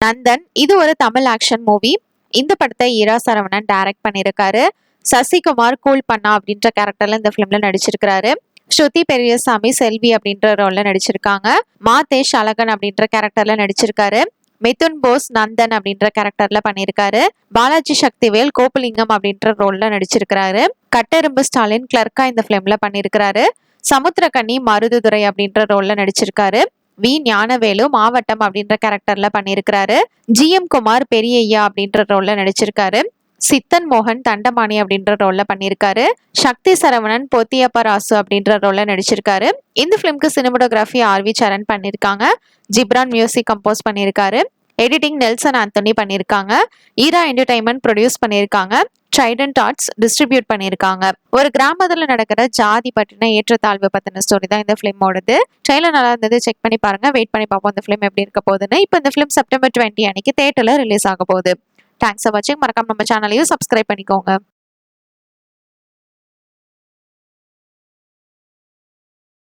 நந்தன் இது ஒரு Tamil action movie. இந்த படத்தை ஈரா சரவணன் டைரக்ட் பண்ணியிருக்காரு. சசிகுமார் கூல் பண்ணா அப்படின்ற கேரக்டர்ல இந்த ஃபிலிம்ல நடிச்சிருக்காரு. ஸ்ருதி பெரியசாமி செல்வி அப்படின்ற ரோல்ல நடிச்சிருக்காங்க. மாதேஷ் அழகன் அப்படின்ற கேரக்டர்ல நடிச்சிருக்காரு. மிதுன் போஸ் நந்தன் அப்படின்ற கேரக்டர்ல பண்ணியிருக்காரு. பாலாஜி சக்திவேல் கோபுலிங்கம் அப்படின்ற ரோல்ல நடிச்சிருக்காரு. கட்டெரும்பு ஸ்டாலின் கிளர்க்கா இந்த ஃபிலிம்ல பண்ணியிருக்காரு. சமுத்திரகனி மருதுதுரை அப்படின்ற ரோல்ல நடிச்சிருக்காரு. வி ஞானவேலு மாவட்டம் அப்படின்ற கேரக்டர்ல பண்ணியிருக்கிறாரு. ஜிஎம் குமார் பெரியய்யா அப்படின்ற ரோல்ல நடிச்சிருக்காரு. சித்தன் மோகன் தண்டமாணி அப்படின்ற ரோல்ல பண்ணியிருக்காரு. சக்தி சரவணன் பொத்தியப்ப ராசு அப்படின்ற ரோல்ல நடிச்சிருக்காரு. இந்த ஃபிலிம்க்கு சினிமோட்டோகிராஃபி ஆர்வி சரண் பண்ணியிருக்காங்க. ஜிப்ரான் மியூசிக் கம்போஸ் பண்ணியிருக்காரு. எடிட்டிங் நெல்சன் ஆந்தோனி பண்ணியிருக்காங்க. ஈரா என்டர்டைன்மெண்ட் ப்ரொடியூஸ் பண்ணியிருக்காங்க. ட்ரைடன்ட் ஆர்ட்ஸ் டிஸ்ட்ரிபியூட் பண்ணியிருக்காங்க. ஒரு கிராமத்துல நடக்கிற ஜாதி பற்றின ஏற்றத்தாழ்வு பத்தின ஸ்டோரி தான் இந்த ஃபிலிமோடது. ட்ரெய்லர் நல்லா இருந்தது, செக் பண்ணி பாருங்க. வெயிட் பண்ணி பார்ப்போம் இந்த ஃபிலிம் எப்படி இருக்க போகுதுன்னு. இப்போ இந்த ஃபிலிம் செப்டம்பர் 20 அன்னைக்கு தியேட்டர்ல ரிலீஸ் ஆக போகுது. தேங்க்ஸ் ஃபார் வாட்சிங். மறக்காம நம்ம சேனலையும் சப்ஸ்கிரைப் பண்ணிக்கோங்க.